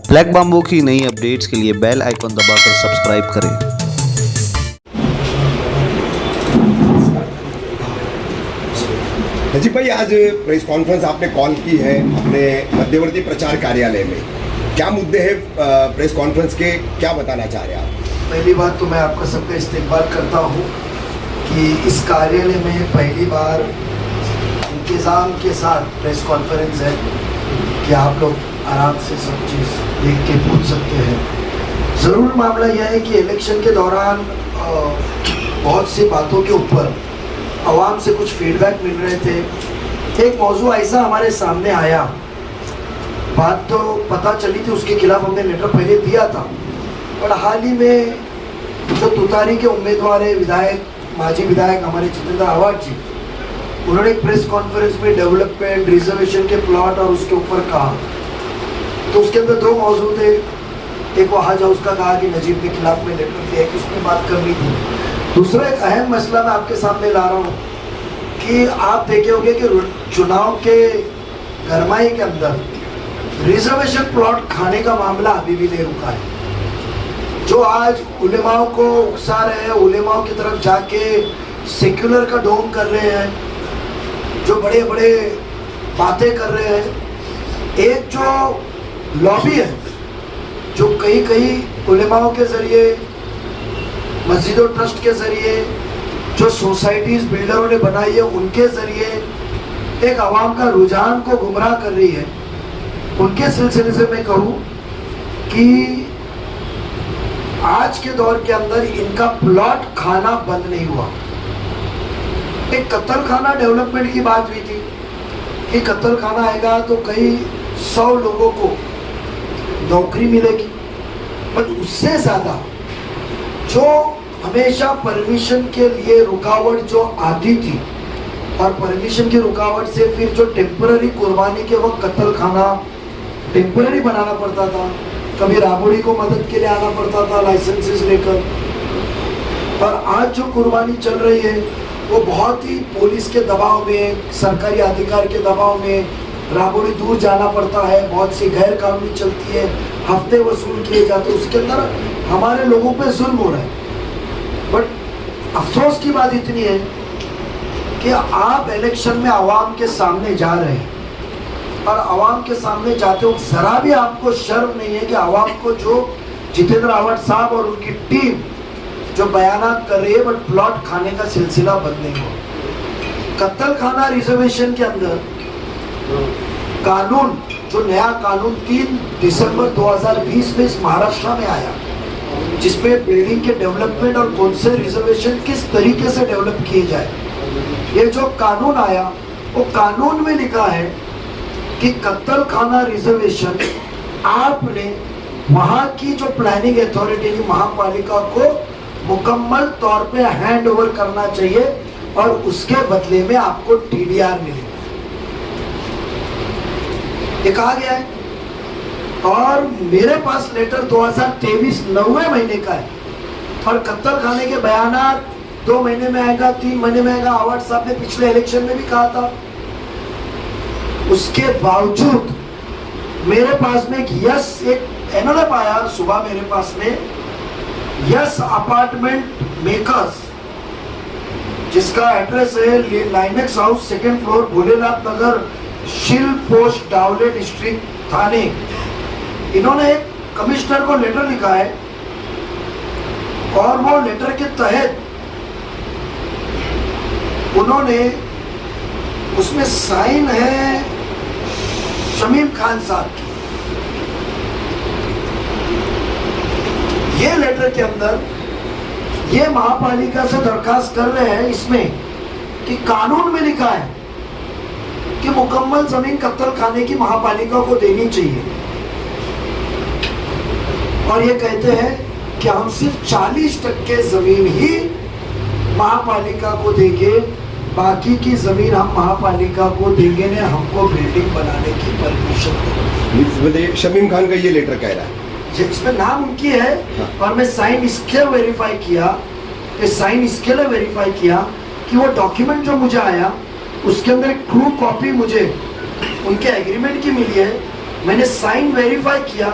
Black bamboo की नई updates के लिए बेल आइकन दबाकर सब्सक्राइब करें। नजीब भाई, आज प्रेस कॉन्फ्रेंस आपने कॉल की है अपने मध्यवर्ती प्रचार कार्यालय में, क्या मुद्दे हैं प्रेस कॉन्फ्रेंस के, क्या बताना चाह रहे हैं आप? पहली बात तो मैं आपका सबका इस्तेकबाल करता हूँ कि इस कार्यालय में पहली बार इंतज़ाम के साथ प्रेस कॉन्फ्रेंस है कि आप लोग आराम से सब चीज़ देख के पूछ सकते हैं। ज़रूर मामला यह है कि इलेक्शन के दौरान बहुत सी बातों के ऊपर आवाम से कुछ फीडबैक मिल रहे थे। एक मौजू ऐसा हमारे सामने आया, बात तो पता चली थी, उसके खिलाफ हमने लेटर पहले दिया था, और हाल ही में जो तुतारी के उम्मीदवार है विधायक, माजी विधायक हमारे जितेंद्र आवाज जी, उन्होंने एक प्रेस कॉन्फ्रेंस में डेवलपमेंट रिजर्वेशन के प्लॉट और उसके ऊपर कहा, तो उसके अंदर दो मौजू थे। एक वो हज हाउस का कहा कि नजीब के खिलाफ में लेटर दिया कि उसमें बात करनी थी। दूसरा एक अहम मसला मैं आपके सामने ला रहा हूँ कि आप देखे होंगे कि चुनाव के गरमाई के अंदर रिजर्वेशन प्लॉट खाने का मामला अभी भी नहीं रुका है। जो आज उलेमाओं को उकसा रहे हैं, उलेमाओं की तरफ जाके सेक्युलर का ढोंग कर रहे हैं, जो बड़े बड़े बातें कर रहे हैं, एक जो लॉबी है जो कई कई उलेमाओं के ज़रिए, मस्जिदों ट्रस्ट के ज़रिए, जो सोसाइटीज़ बिल्डरों ने बनाई है उनके ज़रिए एक आवाम का रुझान को गुमराह कर रही है, उनके सिलसिले से मैं कहूँ कि आज के दौर के अंदर इनका प्लॉट खाना बंद नहीं हुआ। एक कत्ल खाना डेवलपमेंट की बात हुई थी कि कत्ल खाना आएगा तो कई 100 लोगों को नौकरी मिलेगी, पर उससे ज़्यादा जो हमेशा परमिशन के लिए रुकावट जो आती थी, और परमिशन की रुकावट से फिर जो टेम्पररी कुर्बानी के वक्त कत्ल खाना टेम्पररी बनाना पड़ता था, कभी राबड़ी को मदद के लिए आना पड़ता था लाइसेंसेस लेकर, और आज जो कुर्बानी चल रही है वो बहुत ही पुलिस के दबाव में, सरकारी अधिकार के दबाव में राबड़ी दूर जाना पड़ता है, बहुत सी गैर कानूनी चलती है, हफ्ते वसूल किए जाते, उसके अंदर हमारे लोगों पे जुल्म हो रहा है। बट अफसोस की बात इतनी है कि आप इलेक्शन में आवाम के सामने जा रहे हैं, और आवाम के सामने जाते हो जरा भी आपको शर्म नहीं है कि आवाम को जो जितेंद्र आवाज साहब और उनकी टीम जो बयानात कर रही है, बट प्लॉट खाने का सिलसिला बंद नहीं हुआ। कत्ल खाना रिजर्वेशन के अंदर कानून, जो नया कानून 3 दिसंबर 2020 में इस महाराष्ट्र में आया, जिसमें बिल्डिंग के डेवलपमेंट और कौन से रिजर्वेशन किस तरीके से डेवलप किए जाए, ये जो कानून आया वो कानून में लिखा है कि कत्ल खाना रिजर्वेशन आपने वहाँ की जो प्लानिंग अथॉरिटी महापालिका को मुकम्मल तौर पे हैंड ओवर करना चाहिए, और उसके बदले में आपको टीडीआर मिलेगा, ये कहा गया है। और मेरे पास लेटर 2023 9वें महीने का है, और कत्ल खाने के बयानात 2 महीने में आएगा, 3 महीने में आएगा, आवाज साहब ने पिछले इलेक्शन में भी कहा था। उसके बावजूद मेरे पास में एक एनओएफ आया सुबह मेरे पास में, यस अपार्टमेंट मेकर्स, जिसका एड्रेस है Linex house, 2nd floor, Bholenath Nagar, Shil post, डावले district, थाने। इन्होंने कमिश्नर को लेटर लिखा है, और वो लेटर के तहत उन्होंने, उसमें साइन है शमीम खान साहब की। ये लेटर के अंदर ये महापालिका से दरखास्त कर रहे हैं इसमें कि कानून में लिखा है कि मुकम्मल जमीन कत्ल खाने की महापालिका को देनी चाहिए, और ये कहते हैं कि हम सिर्फ 40% जमीन ही महापालिका को देंगे, बाकी की जमीन हम महापालिका को देंगे ने हमको बिल्डिंग बनाने की परमिशन दो। शमीम खान का ये लेटर कह रहा है, इसमें नाम उनकी है। हाँ। और मैं साइन इसके वेरीफाई किया, कि वो डॉक्यूमेंट जो मुझे आया उसके अंदर एक ट्रू कॉपी मुझे उनके एग्रीमेंट की मिली है। मैंने साइन वेरीफाई किया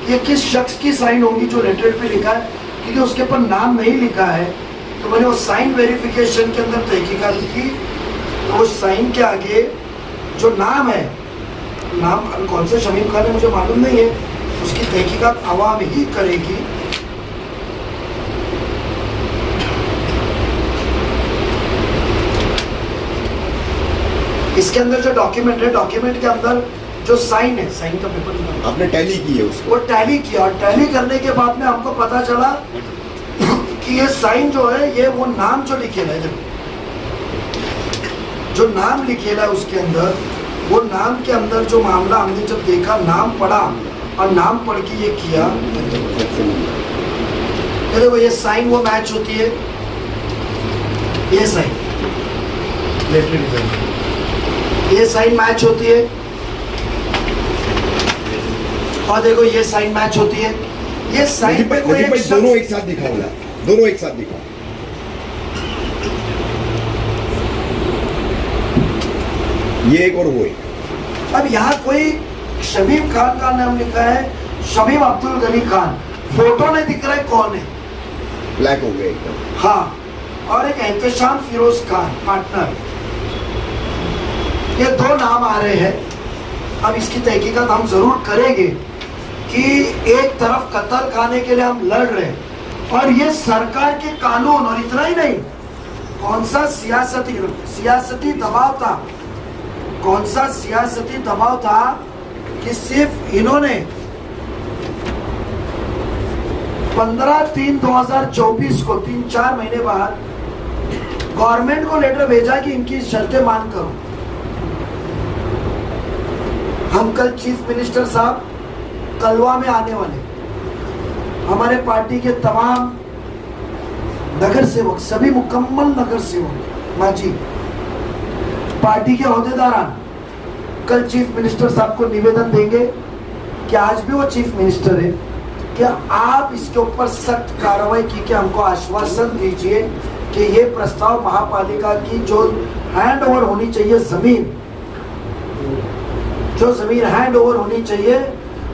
ये किस शख्स की साइन होगी जो लेटर पे लिखा है, क्योंकि उसके ऊपर नाम नहीं लिखा है। तो मैंने वो साइन वेरिफिकेशन के अंदर तहकीकात की, तो वो साइन के आगे जो नाम है, नाम कौन से शमीम खान है मुझे मालूम नहीं है, उसकी तहकीकात आवाम ही करेगी। इसके अंदर जो डॉक्यूमेंट है, डॉक्यूमेंट के अंदर जो साइन है, साइन का पेपर निकाला, आपने टैली की है उसको? वो टैली किया, और टैली करने के बाद में हमको पता चला कि ये साइन जो है, ये वो नाम जो लिखेला है, जो नाम लिखेला है उसके अंदर, वो नाम के अंदर जो मामला हमने जब देखा, नाम पढ़ा और नाम पढ़ के ये किया, ये देखो ये साइन वो मैच होती है, ये साइन ये साइन मैच होती है, और देखो ये साइन मैच होती है। ये साइन पे कोई एक दोनों एक साथ दिखाऊंगा, दोनों एक साथ दिखाओ। ये एक और वो एक। अब यहाँ कोई शमीम खान का नाम लिखा है, शमीम अब्दुल गनी खान, फोटो नहीं दिख रहा है कौन है, ब्लैक हो गया एकदम। हाँ, और एक एहतशाम फिरोज खान पार्टनर, ये दो नाम आ रहे हैं। अब इसकी तहकीकात हम जरूर करेंगे कि एक तरफ कत्ल खाने के लिए हम लड़ रहे हैं, और ये सरकार के कानून, और इतना ही नहीं, कौन सा सियासती दबाव था, कौन सा सियासती दबाव था कि सिर्फ इन्होंने 15/3/2024 को 3-4 महीने बाद गवर्नमेंट को लेटर भेजा कि इनकी शर्तें मान करो। हम कल चीफ मिनिस्टर साहब कलवा में आने वाले, हमारे पार्टी के तमाम नगर सेवक, सभी मुकम्मल नगर सेवक, माजी पार्टी के ओहदेदारान कल चीफ मिनिस्टर साहब को निवेदन देंगे कि आज भी वो चीफ मिनिस्टर है, कि आप इसके ऊपर सख्त कार्रवाई की के हमको आश्वासन दीजिए कि ये प्रस्ताव महापालिका की जो हैंड ओवर होनी चाहिए जमीन, जो जमीन हैंड ओवर होनी चाहिए,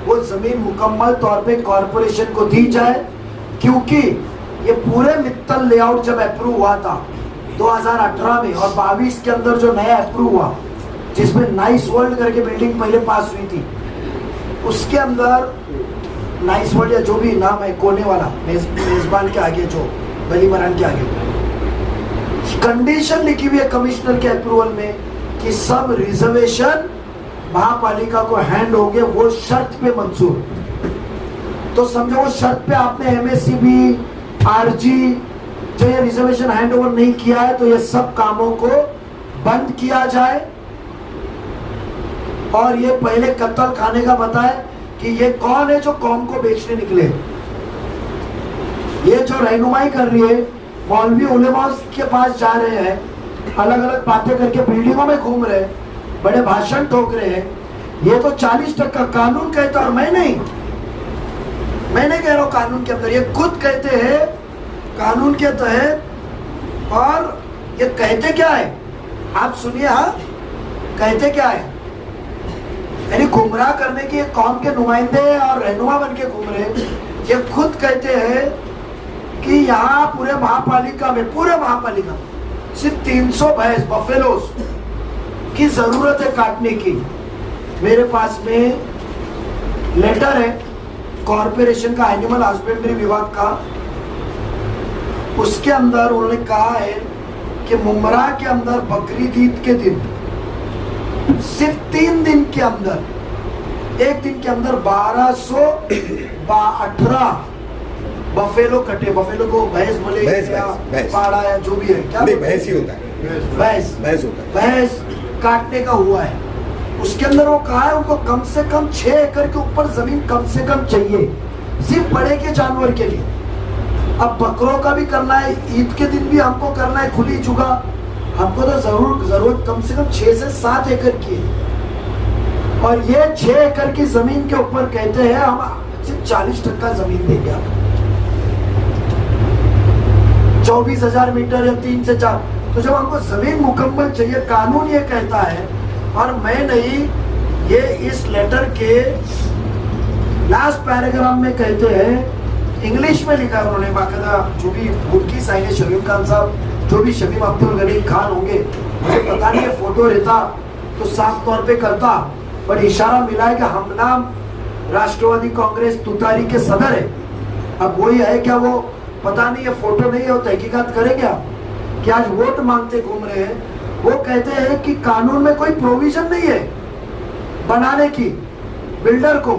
वो जमीन मुकम्मल तौर पे कॉरपोरेशन को दी जाए। क्योंकि ये पूरे मित्तल लेआउट जब अप्रूव हुआ था 2018 में, और 22 के अंदर जो नया अप्रूव हुआ, जिसमें नाइस वर्ल्ड करके बिल्डिंग पहले पास हुई थी, उसके अंदर नाइस वर्ल्ड या जो भी नाम है, कोने वाला मेजबान के आगे, जो गली मरान के आगे कंडीशन लिखी हुई है कमिश्नर के अप्रूवल में कि सब रिजर्वेशन महापालिका को हैंड हो गए, वो शर्त पे मंजूर। तो समझो वो शर्त पे आपने एमएससीबी, आरजी, जो ये रिजर्वेशन हैंड ओवर नहीं किया है, तो ये सब कामों को बंद किया जाए। और ये पहले कत्ल खाने का बताए कि ये कौन है जो कौम को बेचने निकले, ये जो रहनुमाई कर रही है, मौलवी उलेमा के पास जा रहे हैं, अलग अलग बातें करके बिल्डिंगों में घूम रहे हैं, बड़े भाषण ठोक रहे हैं। ये तो 40% कानून कहता, और मैं नहीं कह रहा हूं कानून के अंदर, ये खुद कहते हैं कानून के तहत। और ये कहते क्या है, आप सुनिए, हाँ कहते क्या है, यानी गुमराह करने की कौम के नुमाइंदे और रहनुमा बन के घूम रहे। ये खुद कहते हैं कि यहाँ पूरे महापालिका में सिर्फ 300 भैंस बफेलोस की जरूरत है काटने की। मेरे पास में लेटर है कॉर्पोरेशन का, एनिमल हस्बेंड्री विभाग का, उसके अंदर उन्होंने कहा है कि मुमरा के अंदर बकरीद ईद के दिन सिर्फ 3 दिन के अंदर, एक दिन के अंदर 1218 बफेलो कटे। बफेलो को भैंस बोले या पाड़ा या जो भी है, क्या भैंस ही होता है, भैंस होता है, भैंस काटने का हुआ है। उसके अंदर वो कहा है उनको कम से कम 6 एकड़ के ऊपर जमीन कम से कम चाहिए, सिर्फ बड़े के जानवर के लिए। अब बकरों का भी करना है, ईद के दिन भी हमको करना है खुली जुगा, हमको तो जरूरत कम से कम 6 से 7 एकड़ की है। और ये 6 एकड़ की जमीन के ऊपर कहते हैं हम सिर्फ 40% जमीन देंगे आपको, 24,000 मीटर या 3 से 4। तो जब हमको जमीन मुकम्मल चाहिए, कानून ये कहता है, और मैं नहीं, ये इस लेटर के लास्ट पैराग्राफ में कहते हैं, इंग्लिश में लिखा है उन्होंने बाकायदा, जो भी उनकी साइन है शमीम खान साहब, जो भी शमीम अब्दुल गनी खान होंगे, मुझे पता नहीं है, फोटो रहता तो साफ तौर पे करता, पर इशारा मिला है कि हम नाम राष्ट्रवादी कांग्रेस तुतारी के सदर है। अब वही है क्या वो, पता नहीं है, फोटो नहीं है, वो तहकीकात करेंगे आप कि आज वोट मांगते घूम रहे हैं। वो कहते हैं कि कानून में कोई प्रोविजन नहीं है बनाने की बिल्डर को,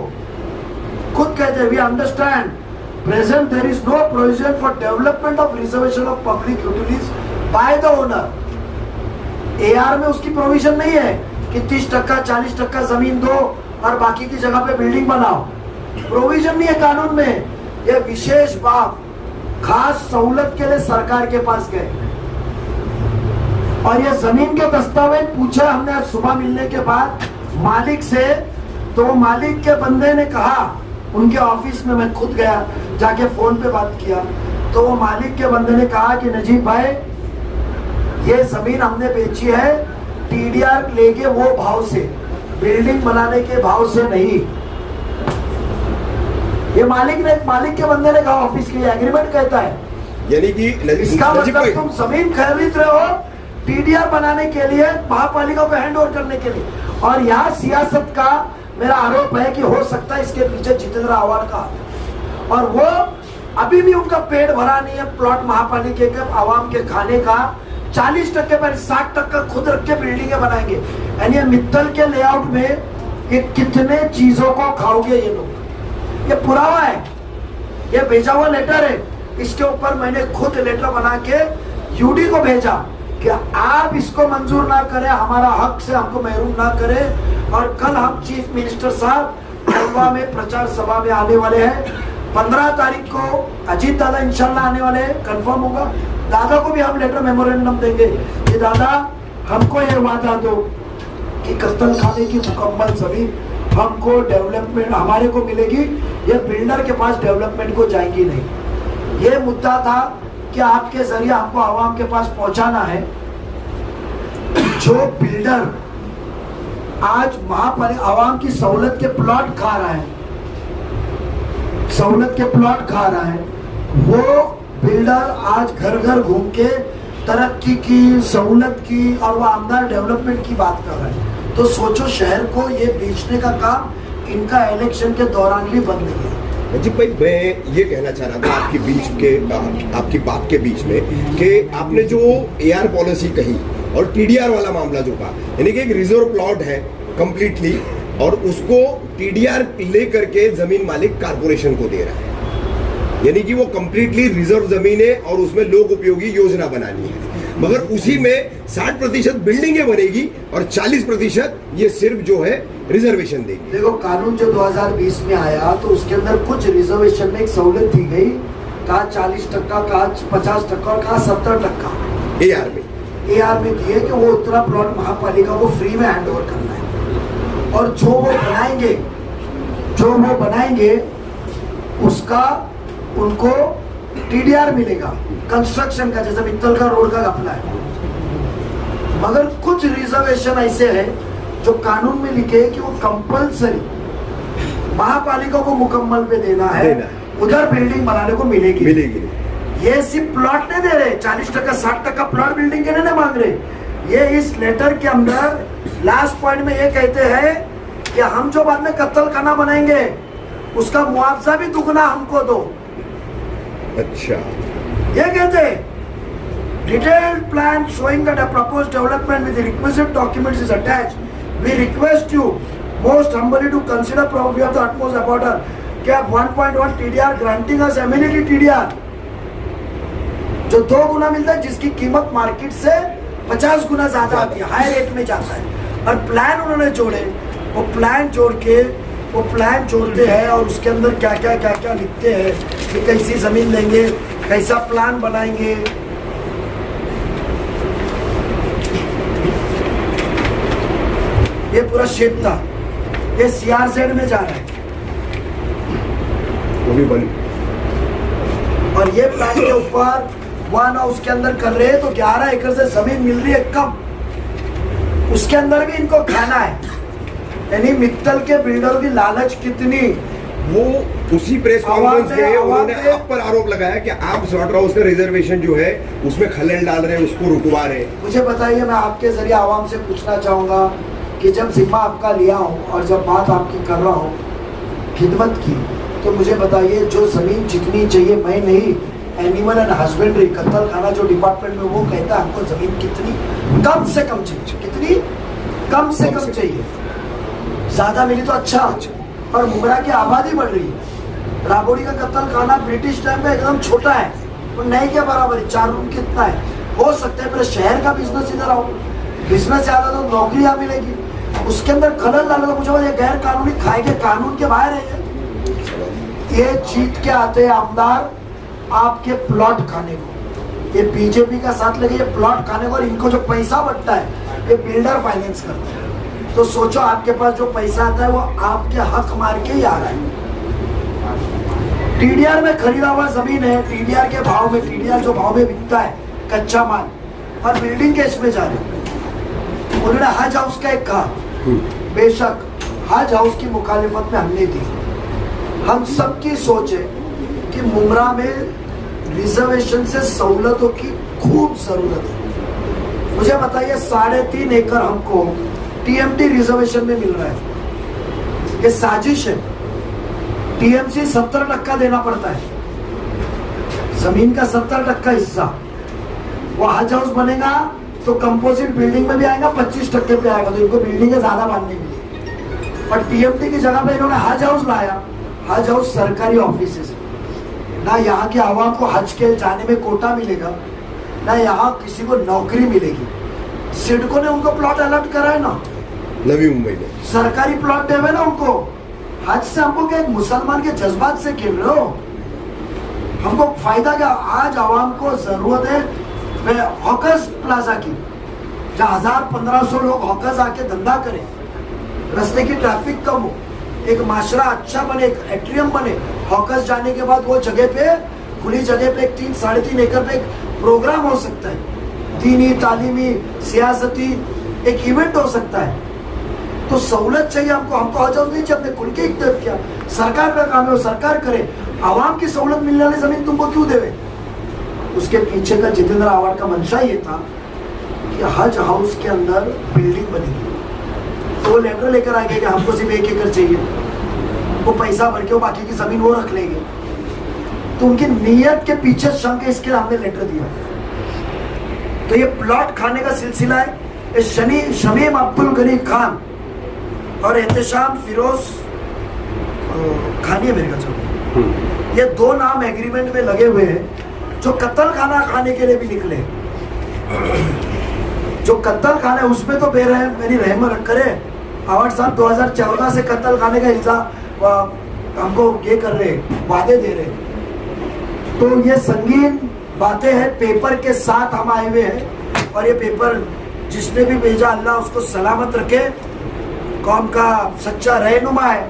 खुद कहते हैं we understand present there is no provision for development of reservation of public utilities by the owner. AR में उसकी प्रोविजन नहीं है कि 30% 40% जमीन दो और बाकी की जगह पे बिल्डिंग बनाओ, प्रोविजन नहीं है कानून में। ये विशेष बात खास सहूलत के लिए सरकार के पास गए और ये जमीन के दस्तावेज पूछे हमने आज सुबह मिलने के बाद मालिक से, तो मालिक के बंदे ने कहा, उनके ऑफिस में मैं खुद गया, जाके फोन पे बात किया, तो वो मालिक के बंदे ने कहा कि नजीब भाई ये जमीन हमने बेची है टीडीआर लेके वो भाव से, बिल्डिंग बनाने के भाव से नहीं। ये मालिक के बंदे ने कहा, ऑफिस के एग्रीमेंट कहता है, यानी कि इसका मतलब तुम जमीन खरीद रहे हो टीडीआर बनाने के लिए, महापालिका को हैंड ओवर करने के लिए। और यहाँ सियासत का मेरा आरोप है कि हो सकता है इसके पीछे जितेंद्र आव्हाड का, और वो अभी भी उनका पेट भरा नहीं है प्लॉट महापालिका के आवाम के खाने का। 40% पर 60% खुद रख के बिल्डिंगें बनाएंगे। यानी मित्तल के लेआउट में ये कितने चीजों को खाओगे ये लोग। ये पुरावा है, ये भेजा हुआ लेटर है, इसके ऊपर मैंने खुद लेटर बना के यूडी को भेजा कि आप इसको मंजूर ना करें, हमारा हक से हमको महरूम ना करें। और कल हम चीफ मिनिस्टर साहब खंडवा में प्रचार सभा में आने वाले हैं। 15 तारीख को अजीत दादा इंशाल्लाह आने वाले हैं, कंफर्म होगा। दादा को भी हम लेटर मेमोरेंडम देंगे कि दादा हमको ये वादा दो कि कत्ल खाने की मुकम्मल जमीन हमको डेवलपमेंट हमारे को मिलेगी, ये बिल्डर के पास डेवलपमेंट को जाएगी नहीं। ये मुद्दा था कि आपके जरिए हमको आवाम के पास पहुंचाना है। जो बिल्डर आज महापालिका आवाम की सहूलत के प्लॉट खा रहा है, सहूलत के प्लॉट खा रहा है, वो बिल्डर आज घर घर घूम के तरक्की की, सहूलत की और वो आमदार डेवलपमेंट की बात कर रहा है। तो सोचो शहर को ये बेचने का काम इनका इलेक्शन के दौरान भी बंद नहीं है। नजीब भाई, मैं ये कहना चाह रहा था आपकी बात के बीच में कि आपने जो एआर पॉलिसी कही और टीडीआर वाला मामला जो कहा, यानी कि एक रिजर्व प्लॉट है कंप्लीटली और उसको टीडीआर लेकर के जमीन मालिक कारपोरेशन को दे रहा है, यानी कि वो कंप्लीटली रिजर्व जमीन है और उसमें लोक उपयोगी योजना बनानी है, मगर उसी में 60% बिल्डिंगें बनेगी और 40% ये सिर्फ जो है रिजर्वेशन देगी। देखो कानून जो 2020 में आया तो उसके अंदर कुछ रिजर्वेशन में एक सहूलत दी गई, कहा 40%, कहा 50% और कहा 70% एआर में दिए कि वो उतना प्लॉट महापालिका को फ्री में हैंड ओवर करना है। और जो वो बनाएंगे उसका उनको टीडीआर मिलेगा कंस्ट्रक्शन का, जैसे मित्तल का रोड का घपला है। मगर कुछ रिजर्वेशन ऐसे हैं जो कानून में लिखे कि वो कंपलसरी महापालिका को मुकम्मल पे देना है, उधर बिल्डिंग बनाने को मिलेगी। ये सिर्फ प्लॉट नहीं दे रहे, 40% 60% प्लॉट बिल्डिंग के नहीं मांग रहे। ये इस लेटर के अंदर लास्ट पॉइंट में ये कहते हैं कि हम जो बाद में कत्ल खाना बनाएंगे उसका मुआवजा भी दुगना हमको दो। अच्छा, ये कहते हैं detailed plan showing that a proposed development with the requisite documents is attached. We request you most humbly to consider probably of the utmost important cap 1.1 TDR granting us amenity TDR जो 2 गुना मिलता है, जिसकी कीमत market से 50 गुना ज्यादा आती है, high rate में जाता है। और प्लान उन्होंने जोड़े, वो प्लान जोड़ते हैं और उसके अंदर क्या क्या लिखते हैं कि कैसी जमीन लेंगे, कैसा प्लान बनाएंगे। ये पूरा शेप था, ये CRZ में जा रहा है वो भी बन, और ये प्लान के ऊपर वन हाउस के अंदर कर रहे हैं तो 11 एकड़ से जमीन मिल रही है कम, उसके अंदर भी इनको खाना है। यानी मित्तल के बिल्डरों की लालच कितनी वो उसी प्रेस कॉन्फ्रेंस आवाम ने- में उन्होंने आवाम ने- आप पर आरोप लगाया कि आप स्लॉटर हाउस का रिजर्वेशन जो है उसमें खलल डाल रहे हैं, उसको रुकवा रहे हैं। मुझे बताइए, मैं आपके जरिए आवाम से पूछना चाहूँगा कि जब जिम्मा आपका लिया हूँ और जब बात आपकी कर रहा हूँ खिदमत की, तो मुझे बताइए जो ज़मीन जितनी चाहिए, मैं नहीं, एनिमल एंड हस्बेंड्री कत्ल खाना जो डिपार्टमेंट में वो कहता है हमको ज़मीन कितनी कम से कम चाहिए, कितनी कम से कम चाहिए, ज़्यादा मिली तो अच्छा। और मुमरा की आबादी बढ़ रही है। राबोड़ी का कत्ल खाना ब्रिटिश टाइम में एकदम छोटा है, और नहीं के बराबर है, 4 रूम कितना है। हो सकता है मेरे शहर का बिजनेस इधर आओ, बिजनेस ज़्यादा तो नौकरी यहाँ मिलेगी, उसके अंदर खलल डालो तो मुझे ये गैर कानूनी खाएंगे, कानून के बाहर है ये जीत के आते हैं आमदार आपके प्लॉट खाने को, ये बीजेपी का साथ लगे ये प्लॉट खाने को, और इनको जो पैसा बढ़ता है ये बिल्डर फाइनेंस करते हैं। तो सोचो आपके पास जो पैसा आता है वो आपके हक मार के ही आ रहा है। टीडीआर में खरीदा हुआ जमीन है, टीडीआर के भाव में, टीडीआर जो भाव में बिकता है कच्चा माल, और बिल्डिंग के इसमें जा रहे। उन्होंने हज हाउस का एक कहा, बेशक हज हाउस की मुखालिफत में हमने दी। हम सबकी सोच है कि मुमरा में रिजर्वेशन से सहूलतों की खूब जरूरत है। मुझे बताइए 3.5 एकड़ हमको टीएमटी रिजर्वेशन में मिल रहा है, ये साजिश है। टीएमसी 70% देना पड़ता है, जमीन का 70% हिस्सा। वो हज हाउस बनेगा तो कंपोजिट बिल्डिंग में भी आएगा, 25% पे आएगा, तो इनको बिल्डिंग ज्यादा बांधने मिली। और टीएमटी की जगह पे इन्होंने हज हाउस लाया। हज हाउस सरकारी ऑफिस है, ना यहाँ के आवाम को हज के जाने में कोटा मिलेगा, ना यहाँ किसी को नौकरी मिलेगी। सिडको ने उनको प्लॉट अलॉट करा है ना, नवी मुंबई में सरकारी प्लॉट देवे ना उनको। हज से हमको क्या, एक मुसलमान के जज्बात से खेल रहे हो? हमको फायदा क्या? आज आवाम को जरूरत है हॉकर्स प्लाजा की, जहाँ 1000-1500 लोग हॉकर्स आके धंधा करें, रास्ते की ट्रैफिक कम हो, एक माशरा अच्छा बने, एक एट्रियम बने। हॉकर्स जाने के बाद वो जगह पे, खुली जगह पे 3-3.5 एकड़ पे एक प्रोग्राम हो सकता है, दीनी, तालीमी, सियासती एक इवेंट हो सकता है। तो सहूलत चाहिए हमको, हमको हज हाउस नहीं चाहिए, अपने खुल के इख्तियार किया। सरकार का काम है, वो सरकार करे। आवाम की सहूलत मिलने वाली जमीन तुमको क्यों देवे? उसके पीछे का जितेंद्र आवाड का मंशा ये था कि हज हाउस के अंदर बिल्डिंग बनेगी, तो वो लेटर लेकर आएंगे कि हमको सिर्फ 1 एकड़ चाहिए, वो पैसा भर के वो बाकी की जमीन वो रख लेंगे। तो उनकी नीयत के पीछे शंक है, इसके हमने लेटर दिया। तो ये प्लॉट खाने का सिलसिला है। ये शमीम अब्दुल गनी खान और एहतशाम फिरोज खानी है मेरे ख्याल, ये 2 नाम एग्रीमेंट में लगे हुए हैं, जो कत्ल खाना खाने के लिए भी निकले। जो कत्ल खाना है उसमें तो बेरहम, मेरी रहमत करे, आवाड साहब 2014 से कत्ल खाने का इल्जाम हमको ये कर रहे, वादे दे रहे। तो ये संगीन बातें हैं, पेपर के साथ हम आए हुए हैं, और ये पेपर जिसने भी भेजा अल्लाह उसको सलामत रखे। कौम का सच्चा रहनुमा है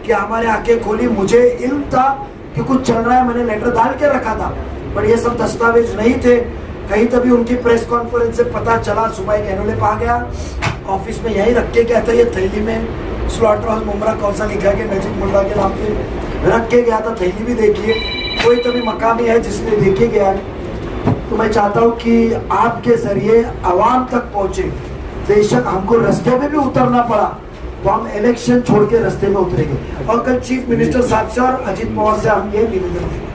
कि हमारे आंखें खोली। मुझे इल्म था कि कुछ चल रहा है, मैंने लेटर डाल के रखा था, पर ये सब दस्तावेज नहीं थे। कहीं तभी उनकी प्रेस कॉन्फ्रेंस से पता चला, सुबह एक एनोलेप आ गया, ऑफिस में यही रख के गया था, ये थैली में स्लॉटर हाउस मुमरा कौन सा लिखा के नजीब मुल्ला के नाम पे रख के गया था। थैली भी देखिए, कोई तभी मकामी है जिसने देखे गया है। तो मैं चाहता हूँ कि आपके जरिए आवाम तक पहुँचे। बेशक हमको रास्ते में भी उतरना पड़ा, तो हम इलेक्शन छोड़ के रास्ते में उतरेंगे। और कल चीफ मिनिस्टर साहब से और अजीत पवार से हम ये निवेदन देंगे।